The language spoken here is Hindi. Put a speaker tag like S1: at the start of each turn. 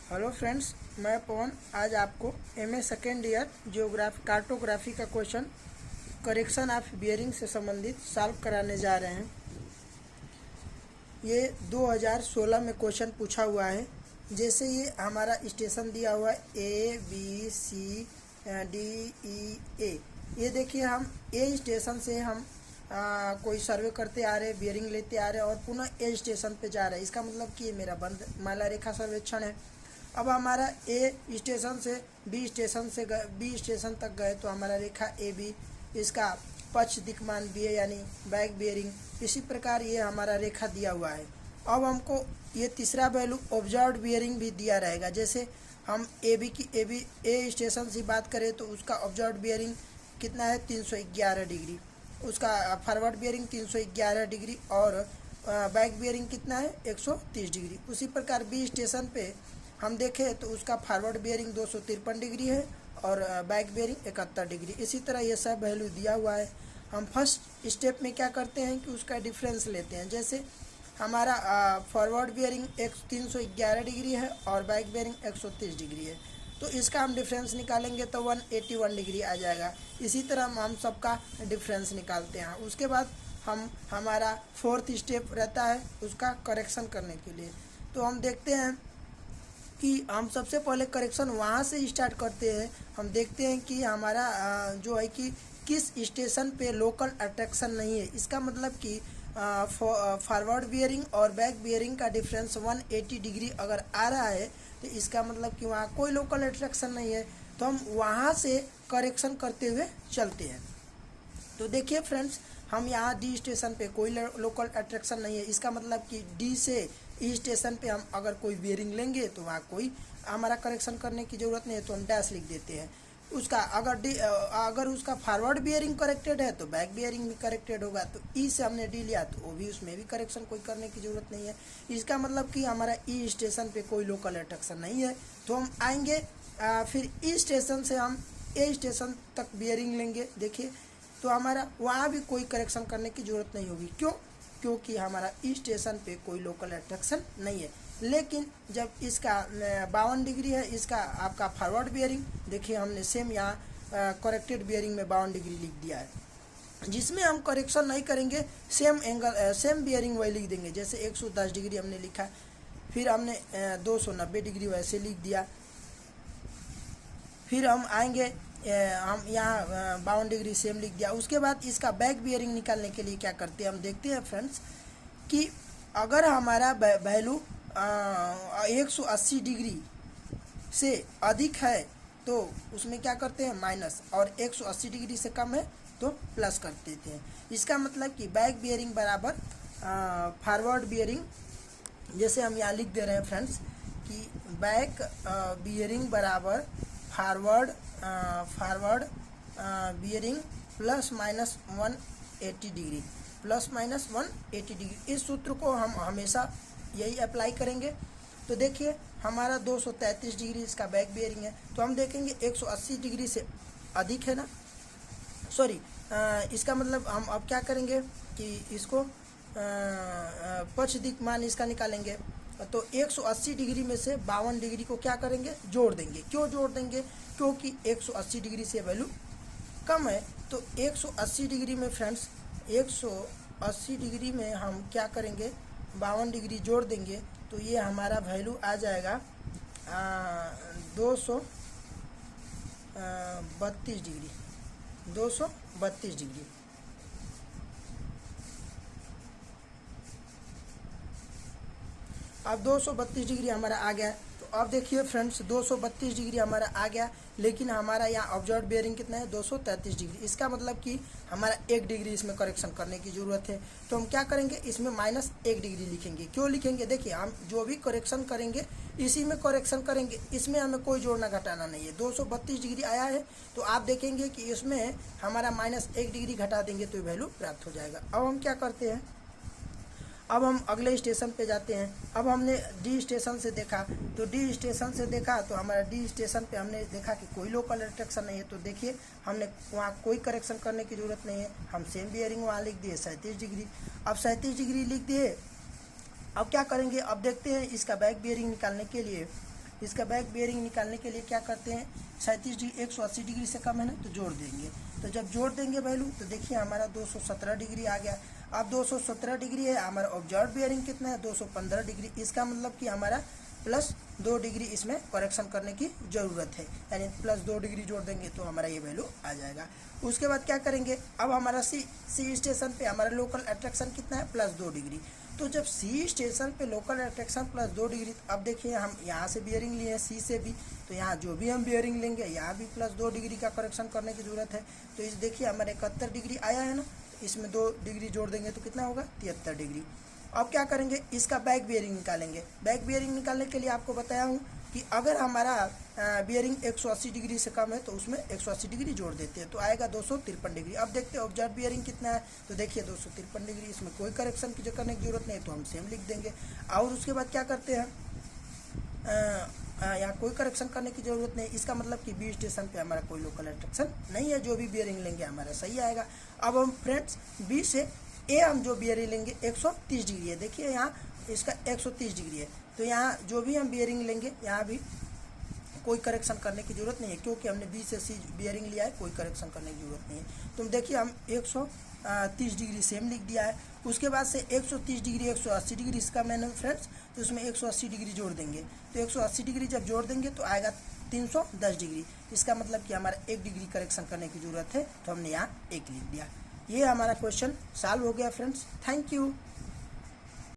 S1: हेलो फ्रेंड्स, मैं पवन आज आपको एमए सेकेंड ईयर कार्टोग्राफी का क्वेश्चन करेक्शन ऑफ बियरिंग से संबंधित सॉल्व कराने जा रहे हैं। ये 2016 में क्वेश्चन पूछा हुआ है। जैसे ये हमारा स्टेशन दिया हुआ है ABCDE। ये देखिए, हम ए स्टेशन से हम कोई सर्वे करते आ रहे, बियरिंग लेते आ रहे और पुनः ए स्टेशन पे जा रहे हैं। इसका मतलब कि ये मेरा बंद माला रेखा सर्वेक्षण है। अब हमारा ए स्टेशन से बी स्टेशन तक गए तो हमारा रेखा AB, इसका पक्ष दिक्मान बी है यानी बैक बियरिंग। इसी प्रकार ये हमारा रेखा दिया हुआ है। अब हमको ये तीसरा वैल्यू ऑब्जर्व्ड बियरिंग भी दिया रहेगा। जैसे हम ए स्टेशन से बात करें तो उसका ऑब्जर्व्ड बियरिंग कितना है 311 डिग्री, उसका फॉरवर्ड बियरिंग 311 डिग्री और बैक बियरिंग कितना है 130 डिग्री। उसी प्रकार बी स्टेशन पे हम देखें तो उसका फॉरवर्ड बियरिंग 253 डिग्री है और बैक बियरिंग 71 डिग्री। इसी तरह ये सब वैल्यू दिया हुआ है। हम फर्स्ट स्टेप में क्या करते हैं कि उसका डिफरेंस लेते हैं। जैसे हमारा फॉरवर्ड बियरिंग 311 डिग्री है और बैक बियरिंग 130 डिग्री है, तो इसका हम डिफरेंस निकालेंगे तो 181 डिग्री आ जाएगा। इसी तरह हम सबका डिफरेंस निकालते हैं। उसके बाद हमारा फोर्थ स्टेप रहता है उसका करेक्शन करने के लिए। तो हम देखते हैं कि हम सबसे पहले करेक्शन वहाँ से स्टार्ट करते हैं। हम देखते हैं कि हमारा जो है कि किस स्टेशन पे लोकल अट्रैक्शन नहीं है। इसका मतलब कि फॉरवर्ड बियरिंग और बैक बियरिंग का डिफरेंस 180 डिग्री अगर आ रहा है तो इसका मतलब कि वहाँ कोई लोकल अट्रैक्शन नहीं है, तो हम वहाँ से करेक्शन करते हुए चलते हैं। तो देखिए फ्रेंड्स, हम यहाँ डी स्टेशन पे कोई लोकल अट्रैक्शन नहीं है। इसका मतलब कि डी से ई स्टेशन पे हम अगर कोई बियरिंग लेंगे तो वहाँ कोई हमारा करेक्शन करने की ज़रूरत नहीं है, तो हम डैश लिख देते हैं। उसका अगर उसका फॉरवर्ड बियरिंग करेक्टेड है तो बैक बियरिंग भी करेक्टेड होगा। तो ई से हमने डी लिया तो वो भी, उसमें भी करेक्शन कोई करने की ज़रूरत नहीं है। इसका मतलब कि हमारा ई स्टेशन पे कोई लोकल अट्रैक्शन नहीं है, तो हम आएंगे फिर ई स्टेशन से हम ए स्टेशन तक बियरिंग लेंगे। देखिए, तो हमारा वहाँ भी कोई करेक्शन करने की ज़रूरत नहीं होगी। क्योंकि हमारा इस स्टेशन पे कोई लोकल अट्रैक्शन नहीं है। लेकिन जब इसका 52 डिग्री है, इसका आपका फॉरवर्ड बियरिंग, देखिए हमने सेम यहाँ करेक्टेड बियरिंग में 52 डिग्री लिख दिया है। जिसमें हम करेक्शन नहीं करेंगे सेम एंगल सेम बियरिंग वही लिख देंगे। जैसे 110 डिग्री हमने लिखा, फिर हमने 290 डिग्री वैसे लिख दिया। फिर हम आएंगे, हम यहाँ 52 डिग्री सेम लिख दिया। उसके बाद इसका बैक बियरिंग निकालने के लिए क्या करते हैं, हम देखते हैं फ्रेंड्स कि अगर हमारा वैल्यू 180 डिग्री से अधिक है तो उसमें क्या करते हैं माइनस, और 180 डिग्री से कम है तो प्लस कर देते हैं। इसका मतलब कि बैक बियरिंग बराबर फॉरवर्ड बियरिंग। जैसे हम यहाँ लिख दे रहे हैं फ्रेंड्स कि बैक बियरिंग बराबर forward bearing plus minus 180 degree, plus minus 180 degree. इस सूत्र को हम हमेशा यही अप्लाई करेंगे। तो देखिए हमारा 233 डिग्री इसका बैक बियरिंग है, तो हम देखेंगे 180 डिग्री से अधिक है ना, सॉरी, इसका मतलब हम अब क्या करेंगे कि इसको पक्ष दिक्मान इसका निकालेंगे। तो 180 डिग्री में से 52 डिग्री को क्या करेंगे, जोड़ देंगे। क्यों जोड़ देंगे, क्योंकि 180 डिग्री से वैल्यू कम है। तो 180 डिग्री में फ्रेंड्स 180 डिग्री में हम क्या करेंगे 52 डिग्री जोड़ देंगे, तो ये हमारा वैल्यू आ जाएगा 232 डिग्री, 232 डिग्री। अब 232 डिग्री हमारा आ गया। तो अब देखिए फ्रेंड्स 232 डिग्री हमारा आ गया, लेकिन हमारा यहाँ ऑब्जर्व बियरिंग कितना है 233 डिग्री। इसका मतलब कि हमारा 1 डिग्री इसमें करेक्शन करने की ज़रूरत है। तो हम क्या करेंगे, इसमें -1 डिग्री लिखेंगे। क्यों लिखेंगे, देखिए हम जो भी करेक्शन करेंगे इसी में करेक्शन करेंगे, इसमें हमें कोई जोड़ना घटाना नहीं है। 232 डिग्री आया है तो आप देखेंगे कि इसमें हमारा -1 डिग्री घटा देंगे तो वैल्यू प्राप्त हो जाएगा। अब हम क्या करते हैं, अब हम अगले स्टेशन पे जाते हैं। अब हमने डी स्टेशन से देखा, तो डी स्टेशन से देखा तो हमारा डी स्टेशन पे हमने देखा कि कोई लोकल अट्रैक्शन नहीं है। तो देखिए हमने वहाँ कोई करेक्शन करने की ज़रूरत नहीं है, हम सेम बियरिंग वहाँ लिख दिए 37 डिग्री। अब 37 डिग्री लिख दिए, अब क्या करेंगे, अब देखते हैं इसका बैक बियरिंग निकालने के लिए इसका बैक बियरिंग निकालने के लिए क्या करते हैं, 37 डिग्री 180 डिग्री से कम है ना, तो जोड़ देंगे। तो जब जोड़ देंगे वैल्यू तो देखिए हमारा 217 डिग्री आ गया। अब 217 डिग्री है, हमारा ऑब्जर्व बियरिंग कितना है 215 डिग्री। इसका मतलब कि हमारा प्लस 2 डिग्री इसमें करेक्शन करने की ज़रूरत है, यानी प्लस 2 डिग्री जोड़ देंगे तो हमारा ये वैल्यू आ जाएगा। उसके बाद क्या करेंगे, अब हमारा सी स्टेशन पे हमारा लोकल अट्रैक्शन कितना है, प्लस 2 डिग्री। तो जब सी स्टेशन पे लोकल अट्रैक्शन प्लस 2 डिग्री, तो अब देखिए हम यहाँ से बियरिंग लिए हैं सी से भी, तो यहाँ जो भी हम बियरिंग लेंगे यहाँ भी प्लस 2 डिग्री का करेक्शन करने की ज़रूरत है। तो इस देखिए हमारे 71 डिग्री आया है ना, इसमें 2 डिग्री जोड़ देंगे तो कितना होगा 73 डिग्री। अब क्या करेंगे, इसका बैक बियरिंग निकालेंगे। बैक बियरिंग निकालने के लिए आपको बताया हूँ कि अगर हमारा बियरिंग 180 डिग्री से कम है तो उसमें 180 डिग्री जोड़ देते हैं, तो आएगा 253 डिग्री। अब देखते हैं ऑब्जर्व बियरिंग कितना है, तो देखिए 253 डिग्री, इसमें कोई करेक्शन की करने की जरूरत नहीं है तो हम सेम लिख देंगे। और उसके बाद क्या करते हैं, यहाँ कोई करेक्शन करने की ज़रूरत नहीं, इसका मतलब कि बी स्टेशन पे हमारा कोई लोकल अट्रैक्शन नहीं है, जो भी बियरिंग लेंगे हमारा सही आएगा। अब हम फ्रेंड्स बी से ए हम जो बियरिंग लेंगे 130 डिग्री है, देखिए यहाँ इसका 130 डिग्री है, तो यहाँ जो भी हम बियरिंग लेंगे यहाँ भी कोई करेक्शन करने की ज़रूरत नहीं है, क्योंकि हमने बी से सी बियरिंग लिया है, कोई करेक्शन करने की ज़रूरत नहीं है। तो देखिए हम 130 डिग्री सेम लिख दिया है। उसके बाद से 130 डिग्री 180 डिग्री इसका मैंने फ्रेंड्स, तो उसमें 180 डिग्री जोड़ देंगे, तो 180 डिग्री जब जोड़ देंगे तो आएगा 310 डिग्री। इसका मतलब कि हमारा 1 डिग्री करेक्शन करने की ज़रूरत है, तो हमने यहाँ 1 लिख दिया। ये हमारा क्वेश्चन सॉल्व हो गया फ्रेंड्स। Thank you.